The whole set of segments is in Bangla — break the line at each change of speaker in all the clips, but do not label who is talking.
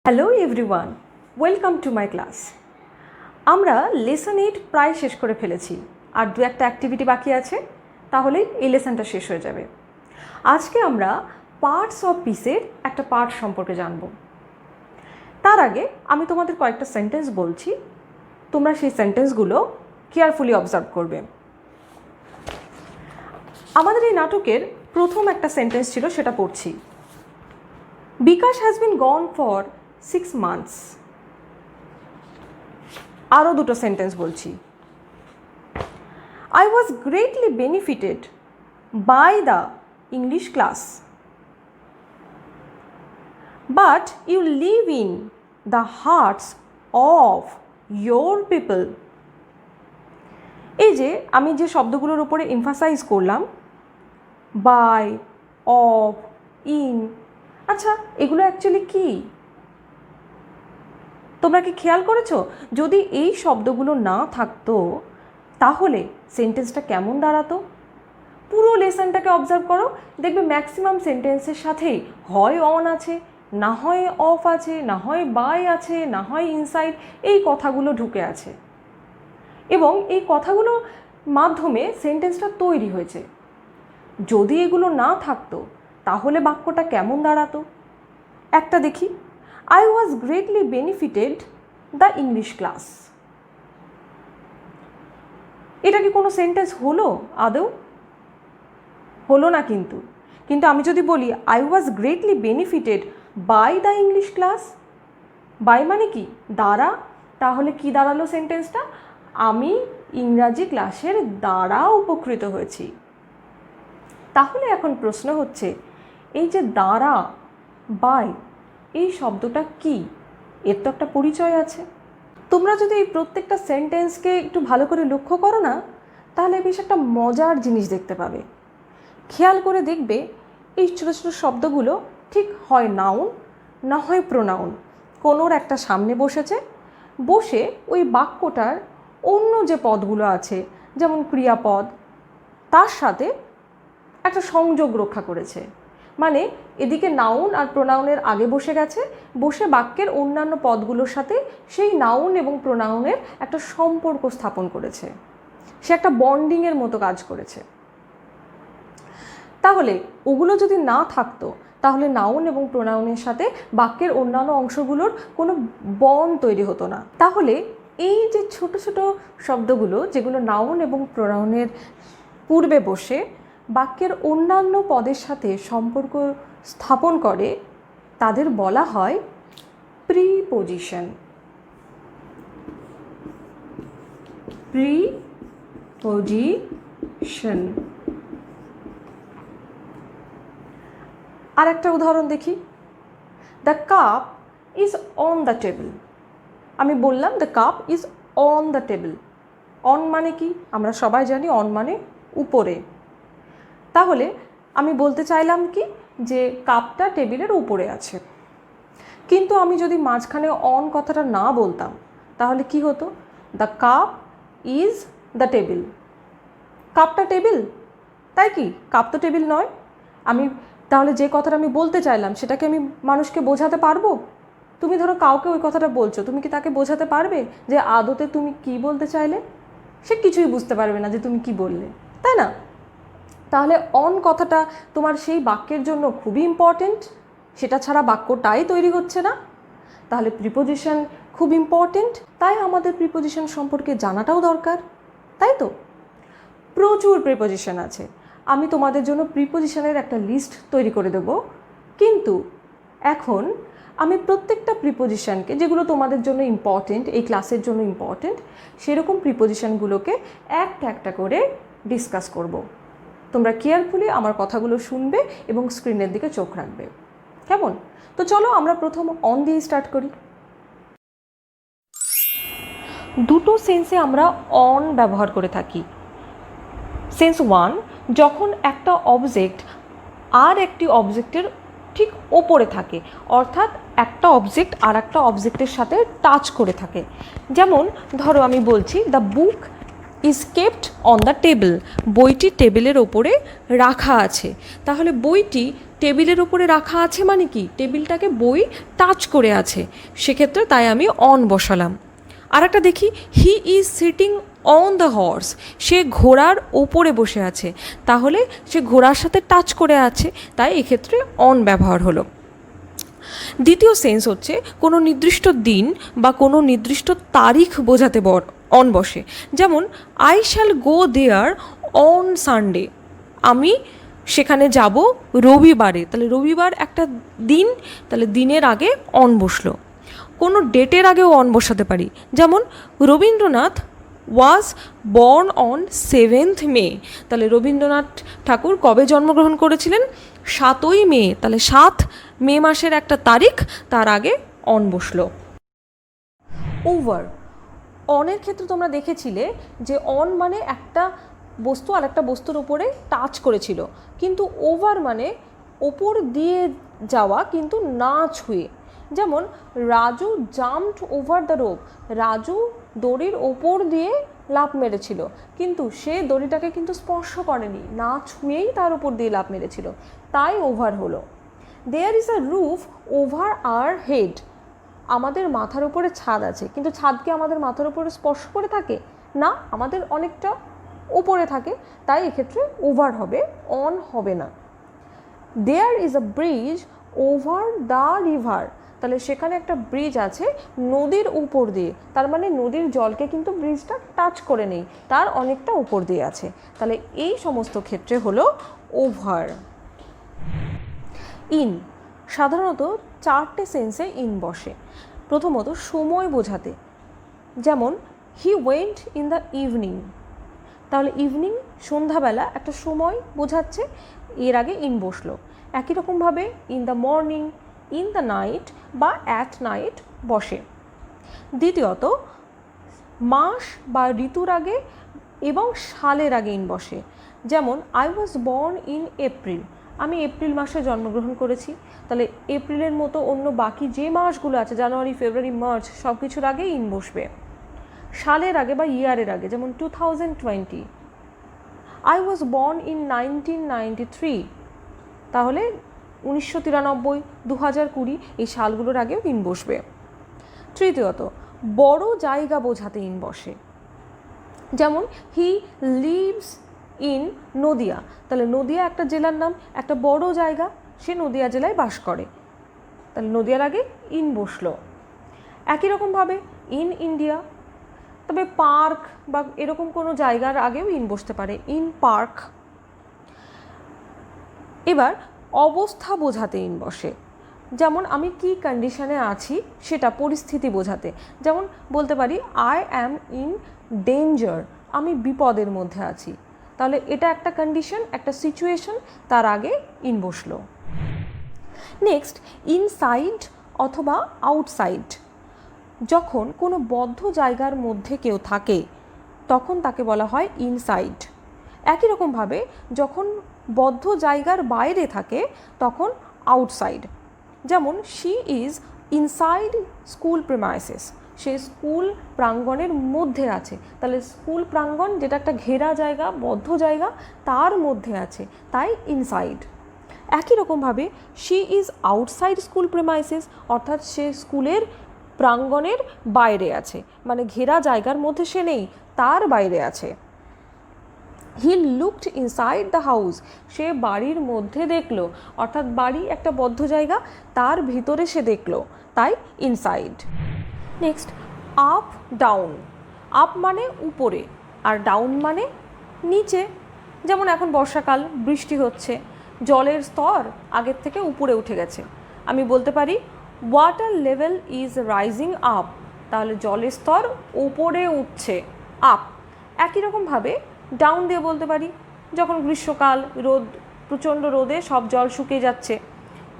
Hello everyone, welcome to my class. আমরা লেসন 8 প্রায় শেষ করে ফেলেছি, আর দু একটা অ্যাক্টিভিটি বাকি আছে, তাহলেই এই লেসনটা শেষ হয়ে যাবে। আজকে আমরা পার্টস অফ পিসের একটা পার্ট সম্পর্কে জানব। তার আগে আমি তোমাদের কয়েকটা সেন্টেন্স বলছি, তোমরা সেই সেন্টেন্সগুলো কেয়ারফুলি অবজার্ভ করবে। আমাদের এই নাটকের প্রথম একটা সেন্টেন্স ছিল, সেটা পড়ছি। Bikash has been gone for 6 months। আরও দুটো সেন্টেন্স বলছি। I was greatly benefited by the English class, but you live in the hearts of your people। এই যে আমি যে শব্দগুলোর উপরে এমফাসাইজ করলাম, বাই, অফ, ইন, আচ্ছা এগুলো অ্যাকচুয়ালি কী? তোমরা কি খেয়াল করেছো, যদি এই শব্দগুলো না থাকতো তাহলে সেন্টেন্সটা কেমন দাঁড়াতো? পুরো লেসনটাকে অবজার্ভ করো, দেখবে ম্যাক্সিমাম সেন্টেন্সের সাথেই হয় অন আছে, না হয় অফ আছে, না হয় বাই আছে, না হয় ইনসাইড, এই কথাগুলো ঢুকে আছে এবং এই কথাগুলোর মাধ্যমে সেন্টেন্সটা তৈরি হয়েছে। যদি এগুলো না থাকতো তাহলে বাক্যটা কেমন দাঁড়াতো? একটা দেখি। I was greatly benefited the English class। এটা কি কোনো সেন্টেন্স হলো? আদৌ হলো না। কিন্তু আমি যদি বলি I was greatly benefited by the English class, by মানে কি? দ্বারা। তাহলে কি দাঁড়ালো সেন্টেন্সটা? আমি ইংরাজি ক্লাসের দ্বারা উপকৃত হয়েছি। তাহলে এখন প্রশ্ন হচ্ছে, এই যে দ্বারা, বাই, এই শব্দটা কি? এর তো একটা পরিচয় আছে। তোমরা যদি এই প্রত্যেকটা সেন্টেন্সকে একটু ভালো করে লক্ষ্য করো না, তাহলে বেশ একটা মজার জিনিস দেখতে পাবে। খেয়াল করে দেখবে এই ছোটো ছোটো শব্দগুলো ঠিক হয় নাউন, না হয় প্রোনাউন, কোনোর একটা সামনে বসেছে, বসে ওই বাক্যটার অন্য যে পদগুলো আছে, যেমন ক্রিয়াপদ, তার সাথে একটা সংযোগ রক্ষা করেছে। মানে এদিকে নাউন আর প্রোনাউনের আগে বসে গেছে, বসে বাক্যের অন্যান্য পদগুলোর সাথে সেই নাউন এবং প্রোনাউনের একটা সম্পর্ক স্থাপন করেছে। সে একটা বন্ডিংয়ের মতো কাজ করেছে। তাহলে ওগুলো যদি না থাকতো তাহলে নাউন এবং প্রোনাউনের সাথে বাক্যের অন্যান্য অংশগুলোর কোনো বন্ড তৈরি হতো না। তাহলে এই যে ছোট ছোট শব্দগুলো, যেগুলো নাউন এবং প্রোনাউনের পূর্বে বসে বাক্যের অন্যান্য পদের সাথে সম্পর্ক স্থাপন করে, তাদের বলা হয় প্রিপোজিশন। প্রিপোজিশন। আর একটা উদাহরণ দেখি। The cup is on the table. আমি বললাম the cup is on the table. On মানে কি? আমরা সবাই জানি অন মানে উপরে। তাহলে আমি বলতে চাইলাম কি, যে কাপটা টেবিলের উপরে আছে। কিন্তু আমি যদি মাঝখানে অন কথাটা না বলতাম তাহলে কি হতো? The cup is the table. কাপটা টেবিল, তাই কি? কাপ তো টেবিল নয়। আমি তাহলে যে কথাটা আমি বলতে চাইলাম সেটাকে আমি মানুষকে বোঝাতে পারবো? তুমি ধরো কাউকে ওই কথাটা বলছো, তুমি কি তাকে বোঝাতে পারবে যে আদতে তুমি কি বলতে চাইলে? সে কিছুই বুঝতে পারবে না যে তুমি কি বললে, তাই না? তাহলে অন কথাটা তোমার সেই বাক্যের জন্য খুবই ইম্পর্টেন্ট, সেটা ছাড়া বাক্যটাই তৈরি হচ্ছে না। তাহলে প্রিপোজিশন খুব ইম্পর্টেন্ট, তাই আমাদের প্রিপোজিশন সম্পর্কে জানাটাও দরকার, তাই তো? প্রচুর প্রিপোজিশন আছে, আমি তোমাদের জন্য প্রিপোজিশনের একটা লিস্ট তৈরি করে দেব। কিন্তু এখন আমি প্রত্যেকটা প্রিপোজিশনকে, যেগুলো তোমাদের জন্য ইম্পর্টেন্ট, এই ক্লাসের জন্য ইম্পর্টেন্ট, সেরকম প্রিপোজিশনগুলোকে একটা একটা করে ডিসকাস করব। তোমরা কেয়ারফুলি আমার কথাগুলো শুনবে এবং স্ক্রিনের দিকে চোখ রাখবে, কেমন? তো চলো আমরা প্রথম অন দিয়ে স্টার্ট করি। দুটো সেন্সে আমরা অন ব্যবহার করে থাকি। সেন্স 1, যখন একটা অবজেক্ট আর একটি অবজেক্টের ঠিক ওপরে থাকে, অর্থাৎ একটা অবজেক্ট আর একটা অবজেক্টের সাথে টাচ করে থাকে। যেমন ধরো আমি বলছি the book is kept on the table. বইটি টেবিলের ওপরে রাখা আছে। তাহলে বইটি টেবিলের ওপরে রাখা আছে মানে কি, টেবিলটাকে বই টাচ করে আছে, সেক্ষেত্রে তাই আমি অন বসালাম। আর একটা দেখি, he is sitting on the horse, সে ঘোড়ার ওপরে বসে আছে, তাহলে সে ঘোড়ার সাথে টাচ করে আছে, তাই এক্ষেত্রে অন ব্যবহার হলো। দ্বিতীয় সেন্স হচ্ছে কোনো নির্দিষ্ট দিন বা কোনো নির্দিষ্ট তারিখ বোঝাতে অন বসে। যেমন I shall go there on Sunday, আমি সেখানে যাব রবিবারে, তাহলে রবিবার একটা দিন, তাহলে দিনের আগে অন বসলো। কোনো ডেটের আগেও অন বসাতে পারি, যেমন Rabindranath was born on 7th মে, তাহলে রবীন্দ্রনাথ ঠাকুর কবে জন্মগ্রহণ করেছিলেন, 7ই মে, তাহলে 7 মে মাসের একটা তারিখ, তার আগে অন বসলো। ওভার, অনের ক্ষেত্রে তোমরা দেখেছিলে যে অন মানে একটা বস্তু আর একটা বস্তুর উপরে টাচ করেছিল, কিন্তু ওভার মানে ওপর দিয়ে যাওয়া কিন্তু না ছুঁয়ে। যেমন Raju jumped over the rope, Raju দড়ির ওপর দিয়ে লাফ মেরেছিল, কিন্তু সে দড়িটাকে কিন্তু স্পর্শ করেনি, না ছুঁয়েই তার উপর দিয়ে লাফ মেরেছিল, তাই ওভার হলো। There is a roof over our head, আমাদের মাথার উপরে ছাদ আছে, কিন্তু ছাদ কি আমাদের মাথার উপরে স্পর্শ করে থাকে না, আমাদের অনেকটা উপরে থাকে, তাই এক্ষেত্রে ওভার হবে, অন হবে না। There is a bridge over the river, তাহলে সেখানে একটা ব্রিজ আছে নদীর উপর দিয়ে, তার মানে নদীর জলকে কিন্তু ব্রিজটা টাচ করে নেই, তার অনেকটা উপর দিয়ে আছে, তাহলে এই সমস্ত ক্ষেত্রে হলো ওভার। ইন, সাধারণত 4টে সেন্সে ইন বসে। প্রথমত সময় বোঝাতে, যেমন he went in the evening, তাহলে ইভিনিং সন্ধ্যাবেলা একটা সময় বোঝাচ্ছে, এর আগে ইন বসলো। একই রকমভাবে in the morning, in the night বা অ্যাট নাইট বসে। দ্বিতীয়ত মাস বা ঋতুর আগে এবং সালের আগে ইন বসে, যেমন I was born in April, আমি এপ্রিল মাসে জন্মগ্রহণ করেছি, তাহলে এপ্রিলের মতো অন্য বাকি যে মাসগুলো আছে জানুয়ারি ফেব্রুয়ারি মার্চ সব কিছুর আগে ইন বসবে। সালের আগে বা ইয়ারের আগে, যেমন 2020, আই ওয়াজ বর্ন ইন 1993, তাহলে 1993, 2020 এই সালগুলোর আগেও ইন বসবে। তৃতীয়ত বড় জায়গা বোঝাতে ইন বসে, যেমন হি লিভস ইন নদিয়া, তাহলে নদিয়া একটা জেলার নাম, একটা বড় জায়গা, সে নদিয়া জেলায় বাস করে, তাহলে নদিয়ার আগে ইন বসলো। একই রকমভাবে ইন ইন্ডিয়া, তবে পার্ক বা এরকম কোনো জায়গার আগেও ইন বসতে পারে, ইন পার্ক। এবার অবস্থা বোঝাতে ইন বসে, যেমন আমি কি কন্ডিশনে আছি সেটা পরিস্থিতি বোঝাতে, যেমন বলতে পারি আই অ্যাম ইন ডেঞ্জার, আমি বিপদের মধ্যে আছি, তাহলে এটা একটা কন্ডিশন, একটা সিচুয়েশন, তার আগে ইন বসলো। নেক্সট ইনসাইড অথবা আউটসাইড, যখন কোনো বদ্ধ জায়গার মধ্যে কেউ থাকে তখন তাকে বলা হয় ইনসাইড। একই রকমভাবে যখন বদ্ধ জায়গার বাইরে থাকে তখন আউটসাইড, যেমন she is inside school premises, সে স্কুল প্রাঙ্গণের মধ্যে আছে, তাহলে স্কুল প্রাঙ্গণ যেটা একটা ঘেরা জায়গা, বদ্ধ জায়গা, তার মধ্যে আছে, তাই ইনসাইড। একই রকমভাবে she is outside school premises, অর্থাৎ সে স্কুলের প্রাঙ্গণের বাইরে আছে, মানে ঘেরা জায়গার মধ্যে সে নেই, তার বাইরে আছে। He looked inside the house, সে বাড়ির মধ্যে দেখলো, অর্থাৎ বাড়ি একটা বদ্ধ জায়গা, তার ভিতরে সে দেখলো, তাই inside. Next up down, up মানে উপরে আর ডাউন মানে নিচে, যেমন এখন বর্ষাকাল, বৃষ্টি হচ্ছে, জলের স্তর আগের থেকে উপরে উঠে গেছে, আমি বলতে পারি water level is rising up, তাহলে জলের স্তর উপরে উঠছে, আপ। একই রকমভাবে ডাউন দিয়ে বলতে পারি, যখন গ্রীষ্মকাল, রোদ, প্রচণ্ড রোদে সব জল শুকিয়ে যাচ্ছে,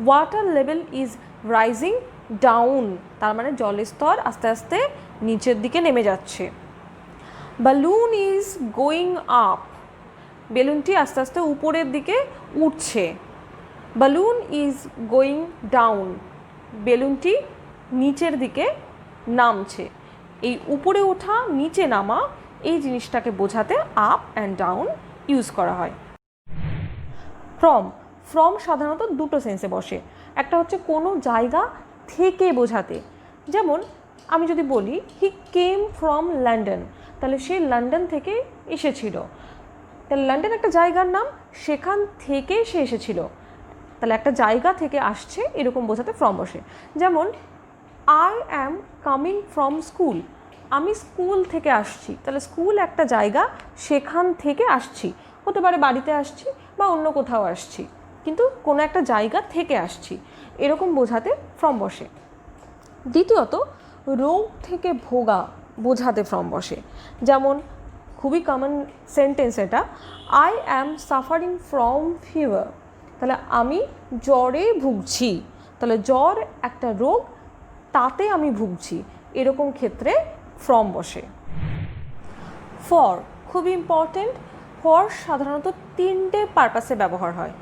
water level is rising down, তার মানে জলের স্তর আস্তে আস্তে নিচের দিকে নেমে যাচ্ছে। বালুন ইজ গোয়িং আপ, বেলুনটি আস্তে আস্তে উপরের দিকে উঠছে। বালুন ইজ গোয়িং ডাউন, বেলুনটি নিচের দিকে নামছে। এই উপরে ওঠা নিচে নামা এই জিনিসটাকে বোঝাতে আপ অ্যান্ড ডাউন ইউজ করা হয়। ফ্রম, ফ্রম সাধারণত দুটো সেন্সে বসে, একটা হচ্ছে কোনো জায়গা থেকে বোঝাতে, যেমন আমি যদি বলি হি কেম ফ্রম লন্ডন, তাহলে সে লন্ডন থেকে এসেছিল, তাহলে লন্ডন একটা জায়গার নাম, সেখান থেকে সে এসেছিল, তাহলে একটা জায়গা থেকে আসছে এরকম বোঝাতে ফ্রম বসে। যেমন I am coming from school, আমি স্কুল থেকে আসছি, তাহলে স্কুল একটা জায়গা, সেখান থেকে আসছি, হতে পারে বাড়িতে আসছি বা অন্য কোথাও আসছি, কিন্তু কোনো একটা জায়গা থেকে আসছি, এরকম বোঝাতে ফ্রম বসে। দ্বিতীয়ত রোগ থেকে ভোগা বোঝাতে ফ্রম বসে, যেমন খুবই কমন সেন্টেন্স এটা, I am suffering from fever, তাহলে আমি জ্বরে ভুগছি, তাহলে জ্বর একটা রোগ, তাতে আমি ভুগছি, এরকম ক্ষেত্রে ফ্রম বসে। ফর খুবই ইম্পর্টেন্ট, ফর সাধারণত তিনটে পারপাসে ব্যবহার হয়।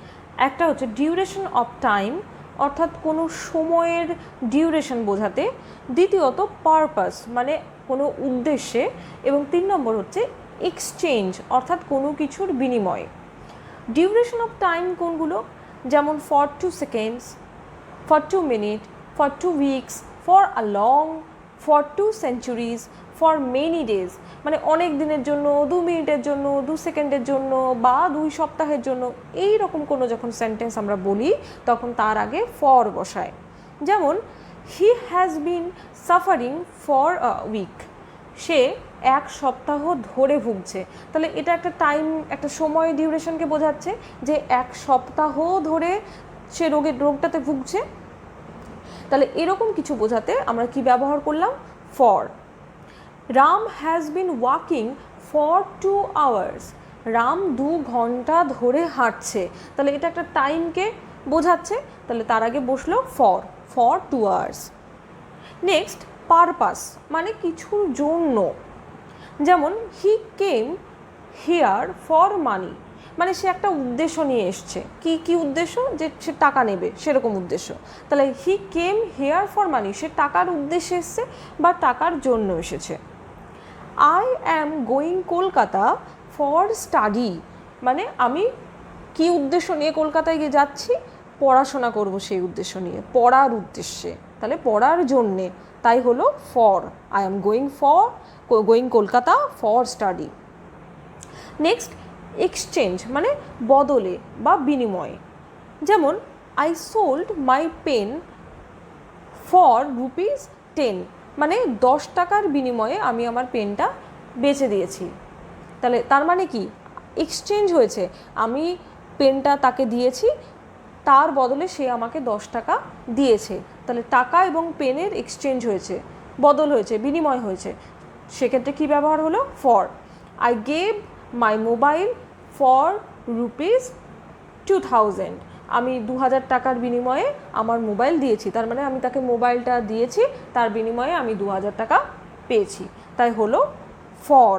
একটা হচ্ছে ডিউরেশন অফ টাইম, অর্থাৎ কোনো সময়ের ডিউরেশন বোঝাতে, দ্বিতীয়ত পারপাস মানে কোনো উদ্দেশ্যে, এবং 3 নম্বর হচ্ছে এক্সচেঞ্জ অর্থাৎ কোনো কিছুর বিনিময়ে। ডিউরেশন অফ টাইম কোনগুলো, যেমন for 2 seconds, for 2 minute, for 2 weeks, for a long, for 2 centuries, for many days, মানে অনেক দিনের জন্য, 2 মিনিটের জন্য, 2 সেকেন্ডের জন্য বা 2 সপ্তাহের জন্য, এই রকম কোনো যখন সেন্টেন্স আমরা বলি তখন তার আগে ফর বসায়। যেমন he has been suffering for a week, সে 1 সপ্তাহ ধরে ভুগছে, তাহলে এটা একটা টাইম, একটা সময় ডিউরেশনকে বোঝাচ্ছে যে 1 সপ্তাহ ধরে সে রোগটাতে ভুগছে, তাহলে এরকম কিছু বোঝাতে আমরা কি ব্যবহার করলাম, for. Ram has been walking for 2 hours, Ram 2 ঘন্টা ধরে হাঁটছে, তাহলে এটা একটা টাইমকে বোঝাচ্ছে, তাহলে তার আগে বসলো for, for 2 hours. Next purpose মানে কিছুর জন্য, যেমন হি কেম হিয়ার ফর মানি, মানে সে একটা উদ্দেশ্য নিয়ে এসছে, কি উদ্দেশ্য, যে সে টাকা নেবে সেরকম উদ্দেশ্য, তাহলে হি কেম হিয়ার ফর মানি, সে টাকার উদ্দেশ্যে এসছে বা টাকার জন্য এসেছে। I am going Kolkata for study, মানে আমি কি উদ্দেশ্য নিয়ে কলকাতায় গিয়ে যাচ্ছি, পড়াশোনা করব সেই উদ্দেশ্য নিয়ে, পড়ার উদ্দেশ্যে, তাহলে পড়ার জন্যে, তাই হলো for, I am going Kolkata for study. Next exchange মানে বদলে বা বিনিময়ে, যেমন I sold my pen for ₹10, মানে 10 টাকার বিনিময়ে আমি আমার পেনটা বেচে দিয়েছি, তাহলে তার মানে কি এক্সচেঞ্জ হয়েছে, আমি পেনটা তাকে দিয়েছি, তার বদলে সে আমাকে 10 টাকা দিয়েছে, তাহলে টাকা এবং পেনের এক্সচেঞ্জ হয়েছে, বদল হয়েছে, বিনিময় হয়েছে, সেক্ষেত্রে কী ব্যবহার হলো, for. I gave my mobile for ₹2000, আমি 2000 টাকার বিনিময়ে আমার মোবাইল দিয়েছি, তার মানে আমি তাকে মোবাইলটা দিয়েছি, তার বিনিময়ে আমি 2000 টাকা পেয়েছি, তাই হলো ফর।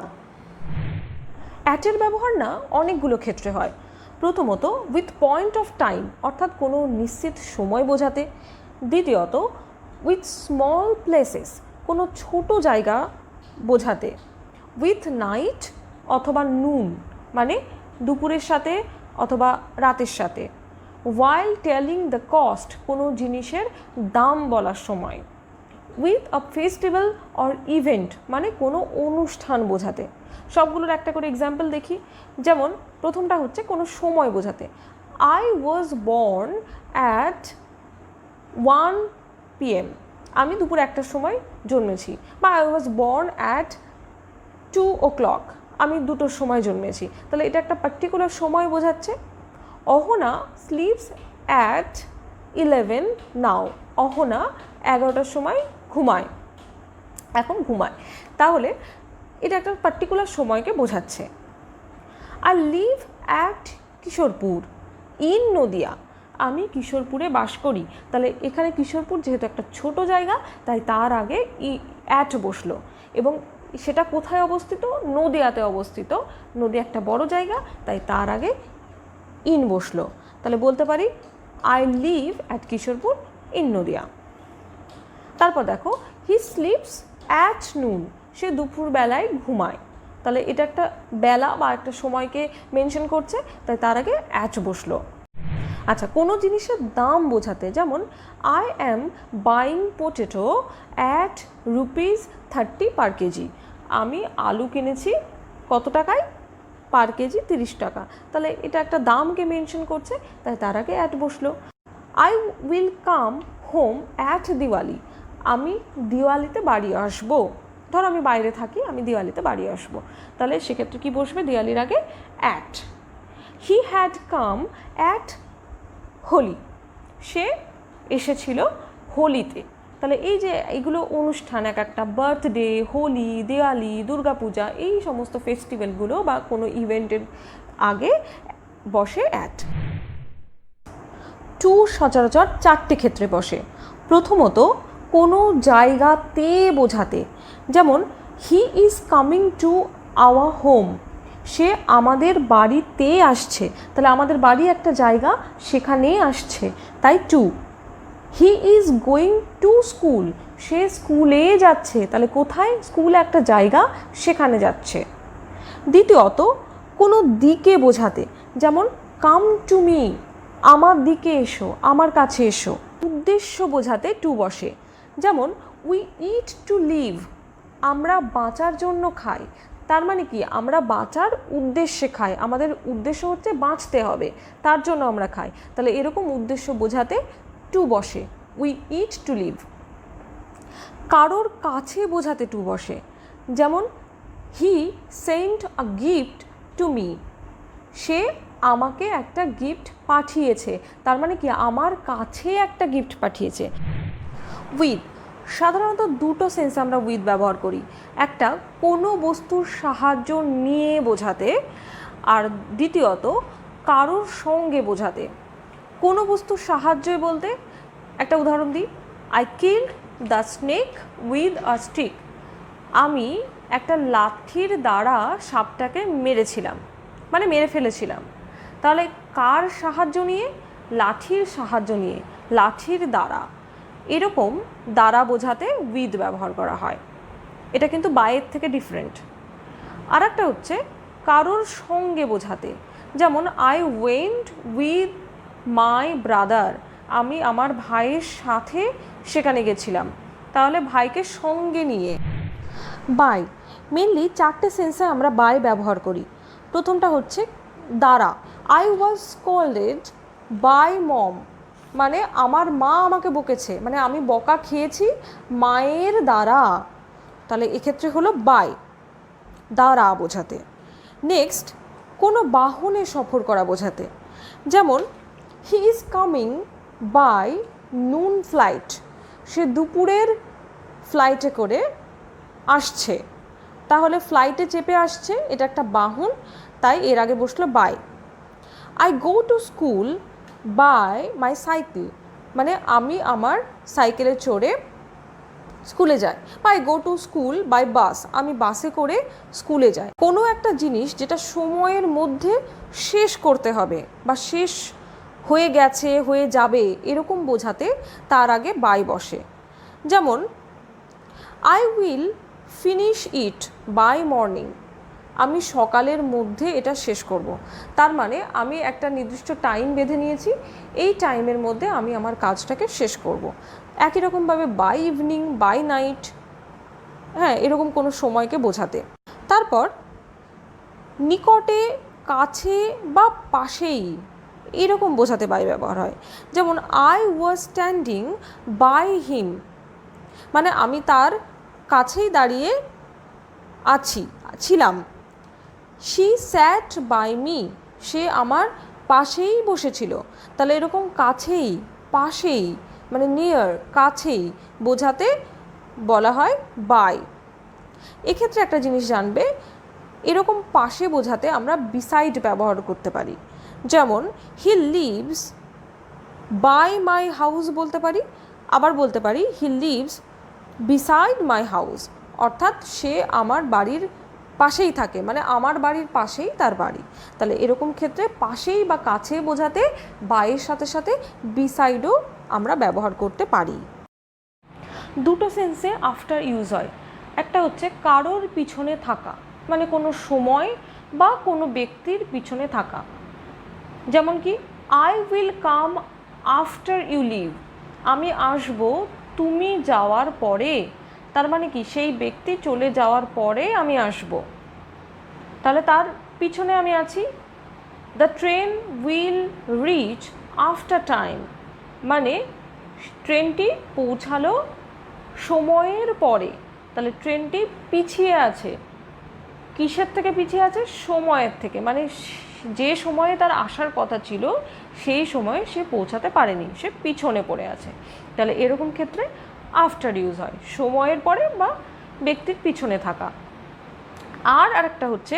অ্যাটের ব্যবহার না অনেকগুলো ক্ষেত্রে হয়। প্রথমত উইথ পয়েন্ট অফ টাইম অর্থাৎ কোনো নিশ্চিত সময় বোঝাতে, দ্বিতীয়ত উইথ স্মল প্লেসেস কোনো ছোট জায়গা বোঝাতে, উইথ নাইট অথবা নুন মানে দুপুরের সাথে অথবা রাতের সাথে, while telling the cost কোনো জিনিসের দাম বলার সময়, with a festival or event মানে কোনো অনুষ্ঠান বোঝাতে। সবগুলোর একটা করে এক্সাম্পল দেখি, যেমন প্রথমটা হচ্ছে কোনো সময় বোঝাতে, I was born at 1 PM, আমি দুপুর 1টার সময় জন্মেছি, বা I was born at 2 o'clock, আমি 2টোর সময় জন্মেছি, তাহলে এটা একটা পার্টিকুলার সময় বোঝাচ্ছে। অহনা স্লিপস অ্যাট 11 নাও, অহনা 11টার সময় ঘুমায়, এখন ঘুমায়, তাহলে এটা একটা পার্টিকুলার সময়কে বোঝাচ্ছে। I live at Kishorepur in Nadia, আমি কিশোরপুরে বাস করি, তাহলে এখানে কিশোরপুর যেহেতু একটা ছোট জায়গা তাই তার আগে অ্যাট বসলো, এবং সেটা কোথায় অবস্থিত, নদিয়াতে অবস্থিত, নদিয়া একটা বড় জায়গা তাই তার আগে ইন বসলো, তাহলে বলতে পারি I live at Kishorepur in Nadia. তারপর দেখো হি স্লিপস অ্যাট নুন, সে দুপুরবেলায় ঘুমায়, তাহলে এটা একটা বেলা বা একটা সময়কে মেনশন করছে তাই তার আগে অ্যাট বসলো। আচ্ছা, কোনো জিনিসের দাম বোঝাতে, যেমন I am buying potato at ₹30 per KG. আমি আলু কিনেছি কত টাকায়? পার কেজি 30 টাকা। তাহলে এটা একটা দামকে মেনশন করছে, তাই তার আগে অ্যাট বসলো। I will come home at Diwali. আমি দিওয়ালিতে বাড়ি আসবো। ধর আমি বাইরে থাকি, আমি দিওয়ালিতে বাড়ি আসবো, তাহলে সেক্ষেত্রে কি বসবে দিওয়ালির আগে? At. He had come at Holi. সে এসেছিল হোলিতে। তাহলে এই যে এইগুলো অনুষ্ঠান, এক একটা বার্থডে, হোলি, দিওয়ালি, দুর্গাপূজা, এই সমস্ত ফেস্টিভ্যালগুলো বা কোনো ইভেন্টের আগে বসে অ্যাট। টু সচরাচর 4টে ক্ষেত্রে বসে। প্রথমত, কোনো জায়গাতে বোঝাতে, যেমন he is coming to our home. সে আমাদের বাড়িতে আসছে, তাহলে আমাদের বাড়ি একটা জায়গা, সেখানে আসছে, তাই to. He is going to school. সে স্কুলে যাচ্ছে, তাহলে কোথায়? স্কুল একটা জায়গা, সেখানে যাচ্ছে। দ্বিতীয়ত, কোনো দিকে বোঝাতে, যেমন কাম টু মি। আমার দিকে এসো, আমার কাছে এসো। উদ্দেশ্য বোঝাতে টু বসে, যেমন উই ইট টু লিভ। আমরা বাঁচার জন্য খাই। তার মানে কি? আমরা বাঁচার উদ্দেশ্যে খাই, আমাদের উদ্দেশ্য হচ্ছে বাঁচতে হবে, তার জন্য আমরা খাই। তাহলে এরকম উদ্দেশ্য বোঝাতে টু বসে, উই ইট টু লিভ। কারোর কাছে বোঝাতে টু বসে, যেমন he sent a gift to me. সে আমাকে একটা গিফট পাঠিয়েছে, তার মানে কি? আমার কাছে একটা গিফট পাঠিয়েছে। উইথ, সাধারণত দুটো সেন্সে আমরা উইথ ব্যবহার করি। একটা কোনো বস্তুর সাহায্য নিয়ে বোঝাতে, আর দ্বিতীয়ত কারোর সঙ্গে বোঝাতে। কোনো বস্তুর সাহায্যে বলতে একটা উদাহরণ দিই, I killed the snake with a stick. আমি একটা লাঠির দ্বারা সাপটাকে মেরেছিলাম, মানে মেরে ফেলেছিলাম। তাহলে কার সাহায্য নিয়ে? লাঠির সাহায্য নিয়ে, লাঠির দ্বারা। এরকম দ্বারা বোঝাতে উইথ ব্যবহার করা হয়। এটা কিন্তু বাইয়ের থেকে ডিফারেন্ট। আর একটা হচ্ছে কারোর সঙ্গে বোঝাতে, যেমন I went with my brother. আমি আমার ভাইয়ের সাথে সেখানে গেছিলাম, তাহলে ভাইকে সঙ্গে নিয়ে। বাই, মেনলি 4টে সেন্সে আমরা বাই ব্যবহার করি। প্রথমটা হচ্ছে দ্বারা। আই ওয়াজ স্কল্ডেড বাই মম, মানে আমার মা আমাকে বকেছে, মানে আমি বকা খেয়েছি মায়ের দ্বারা। তাহলে এক্ষেত্রে হলো বাই, দ্বারা বোঝাতে। নেক্সট, কোনো বাহনে সফর করা বোঝাতে, যেমন হি ইজ কামিং বাই নুন ফ্লাইট। সে দুপুরের ফ্লাইটে করে আসছে, তাহলে ফ্লাইটে চেপে আসছে, এটা একটা বাহন, তাই এর আগে বসলো by. I go to school by my cycle, মানে আমি আমার সাইকেলে চড়ে স্কুলে যাই। বা I go to school by bus, আমি বাসে করে স্কুলে যাই। কোনো একটা জিনিস যেটা সময়ের মধ্যে শেষ করতে হবে বা শেষ হয়ে গেছে, হয়ে যাবে, এরকম বোঝাতে তার আগে বাই বসে। যেমন I will finish it by morning. আমি সকালের মধ্যে এটা শেষ করব। তার মানে আমি একটা নির্দিষ্ট টাইম বেঁধে নিয়েছি, এই টাইমের মধ্যে আমি আমার কাজটাকে শেষ করব। একই রকমভাবে বাই ইভিনিং, বাই নাইট, হ্যাঁ, এরকম কোনো সময়কে বোঝাতে। তারপর নিকটে, কাছে বা পাশেই, এরকম বোঝাতে বাই ব্যবহার হয়। যেমন I was standing by him, মানে আমি তার কাছেই দাঁড়িয়ে ছিলাম। শি স্যাট বাই মি, সে আমার পাশেই বসেছিল। তাহলে এরকম কাছেই, পাশেই, মানে নিয়ার, কাছেই বোঝাতে বলা হয় বাই। এক্ষেত্রে একটা জিনিস জানবে, এরকম পাশে বোঝাতে আমরা বিসাইড ব্যবহার করতে পারি। যেমন he lives by my house বলতে পারি, আবার বলতে পারি he lives beside my house, অর্থাৎ সে আমার বাড়ির পাশেই থাকে, মানে আমার বাড়ির পাশেই তার বাড়ি। তাহলে এরকম ক্ষেত্রে পাশেই বা কাছে বোঝাতে বাইয়ের সাথে সাথে বিসাইডও আমরা ব্যবহার করতে পারি। দুটো সেন্সে আফটার ইউজ হয়। একটা হচ্ছে কারোর পিছনে থাকা, মানে কোনো সময় বা কোনো ব্যক্তির পিছনে থাকা। যেমন কি I will come after you leave, আমি আসবো তুমি যাওয়ার পরে, তার মানে কি সেই ব্যক্তি চলে যাওয়ার পরে আমি আসবো, তাহলে তার পিছনে আমি আছি। The train will reach after time, মানে ট্রেনটি পৌঁছালো সময়ের পরে, তাহলে ট্রেনটি পিছিয়ে আছে। কিসের থেকে পিছিয়ে আছে? সময়ের থেকে, মানে যে সময়ে তার আসার কথা ছিল সেই সময়ে সে পৌঁছাতে পারেনি, সে পিছনে পড়ে আছে। তাহলে এরকম ক্ষেত্রে আফটার ইউজ হয়, সময়ের পরে বা ব্যক্তির পিছনে থাকা। আর আরেকটা হচ্ছে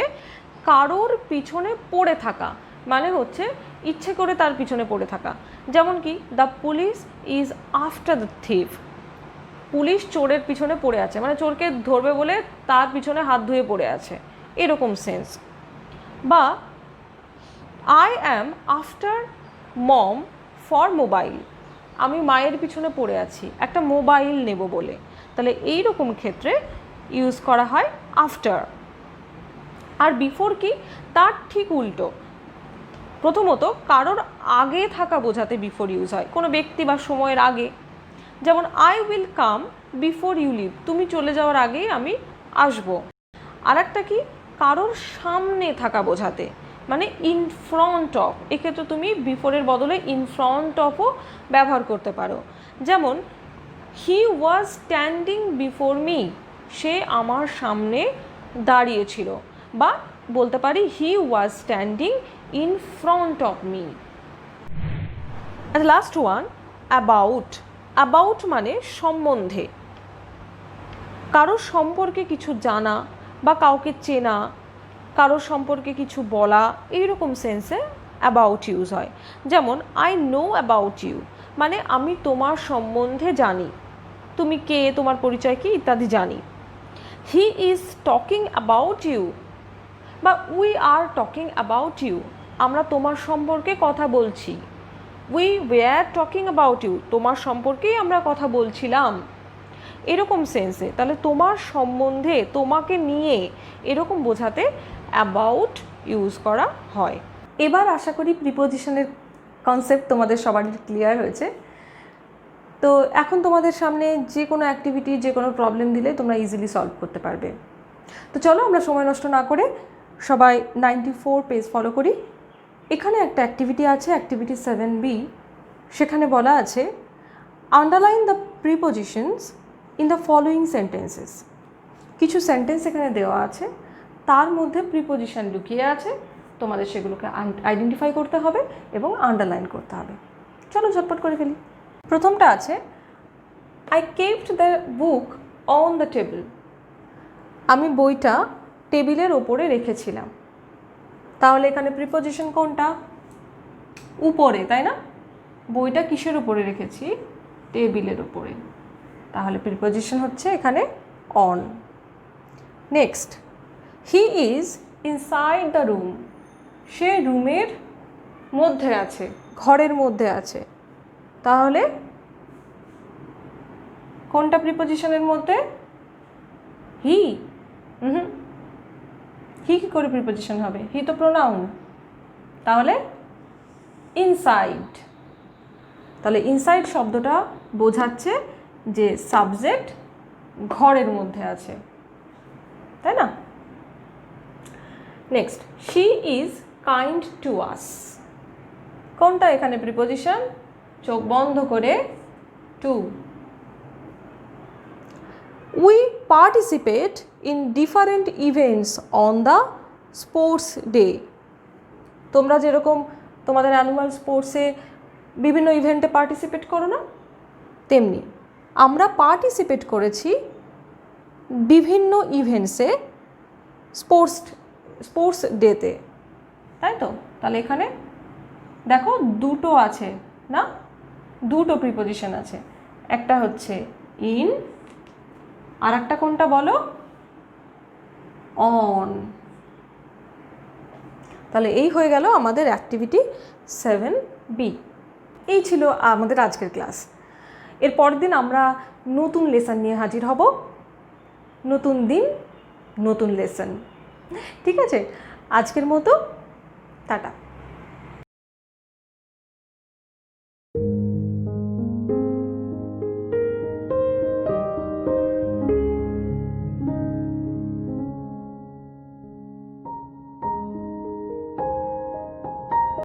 কারোর পিছনে পড়ে থাকা, মানে হচ্ছে ইচ্ছে করে তার পিছনে পড়ে থাকা। যেমন কি the police is after the thief, police চোরের পিছনে পড়ে আছে, মানে চোরকে ধরবে বলে তার পিছনে হাত ধুয়ে পড়ে আছে, এরকম সেন্স। বা I am after mom for mobile, আমি মায়ের পিছনে পড়ে আছি একটা মোবাইল নেব বলে, তাহলে এই রকম ক্ষেত্রে ইউজ করা হয় আফটার। আর বিফোর কি? তার ঠিক উল্টো। প্রথমত কারোর আগে থাকা বোঝাতে বিফোর ইউজ হয়, কোনো ব্যক্তি বা সময়ের আগে। যেমন I will come before you leave, তুমি চলে যাওয়ার আগেই আমি আসবো। আর একটা কি? কারোর সামনে থাকা বোঝাতে, মানে ইন ফ্রন্ট অফ, এক্ষেত্রে তুমি বিফোরের বদলে ইন ফ্রন্ট অফও ব্যবহার করতে পারো। যেমন he was standing before me, সে আমার সামনে দাঁড়িয়েছিল। বা বলতে পারি he was standing in front of me. Last one, about. About মানে সম্বন্ধে, কারোর সম্পর্কে কিছু জানা বা কাউকে চেনা, কারোর সম্পর্কে কিছু বলা, এইরকম সেন্সে অ্যাবাউট ইউজ হয়। যেমন আই নো অ্যাবাউট ইউ, মানে আমি তোমার সম্বন্ধে জানি, তুমি কে, তোমার পরিচয় কি ইত্যাদি জানি। He is talking about you, বা we are talking about you, আমরা তোমার সম্পর্কে কথা বলছি। We were talking about you, তোমার সম্পর্কেই আমরা কথা বলছিলাম, এরকম সেন্সে। তাহলে তোমার সম্বন্ধে, তোমাকে নিয়ে, এরকম বোঝাতে অ্যাবাউট ইউজ করা হয়। এবার আশা করি প্রিপোজিশনের কনসেপ্ট তোমাদের সবারই ক্লিয়ার হয়েছে। তো এখন তোমাদের সামনে যে কোনো অ্যাক্টিভিটি, যে কোনো প্রবলেম দিলে তোমরা ইজিলি সলভ করতে পারবে। তো চলো আমরা সময় নষ্ট না করে সবাই 94 পেজ ফলো করি। এখানে একটা অ্যাক্টিভিটি আছে, অ্যাক্টিভিটি 7B। সেখানে বলা আছে underline the prepositions in the following sentences. কিছু সেন্টেন্স এখানে দেওয়া আছে, তার মধ্যে প্রিপোজিশন লুকিয়ে আছে, তোমাদের সেগুলোকে আইডেন্টিফাই করতে হবে এবং আন্ডারলাইন করতে হবে। চলো ঝটপট করে ফেলি। প্রথমটা আছে I kept the book on the table, আমি বইটা টেবিলের ওপরে রেখেছিলাম। তাহলে এখানে প্রিপোজিশন কোনটা? উপরে, তাই না? বইটা কিসের উপরে রেখেছি? টেবিলের উপরে, তাহলে প্রিপোজিশন হচ্ছে এখানে on. Next, he is inside the room, সে রুমের মধ্যে আছে, ঘরের মধ্যে আছে। তাহলে কোনটা প্রিপোজিশনের মধ্যে? হি। হি কি করে প্রিপোজিশন হবে? হি তো প্রোনাউন, তাহলে ইনসাইড। তাহলে ইনসাইড শব্দটা বোঝাচ্ছে যে সাবজেক্ট ঘরের মধ্যে আছে, তাই না? Next, she is kind to us, কোনটা এখানে প্রিপোজিশন? চোখ বন্ধ করে to. We participate in different events on the sports day, তোমরা যেরকম তোমাদের অ্যানুয়াল স্পোর্টসে বিভিন্ন ইভেন্টে পার্টিসিপেট করো না, তেমনি আমরা পার্টিসিপেট করেছি বিভিন্ন ইভেন্টসে স্পোর্টস ডেতে, তাই তো? তাহলে এখানে দেখো দুটো আছে না, দুটো প্রিপোজিশন আছে, একটা হচ্ছে ইন আর একটা কোনটা বলো? অন। তাহলে এই হয়ে গেল আমাদের অ্যাক্টিভিটি 7B। এই ছিল আমাদের আজকের ক্লাস। এর পরের দিন আমরা নতুন লেসন নিয়ে হাজির হব, নতুন দিন নতুন লেসন। ঠিক আছে, আজকের মতো টাটা।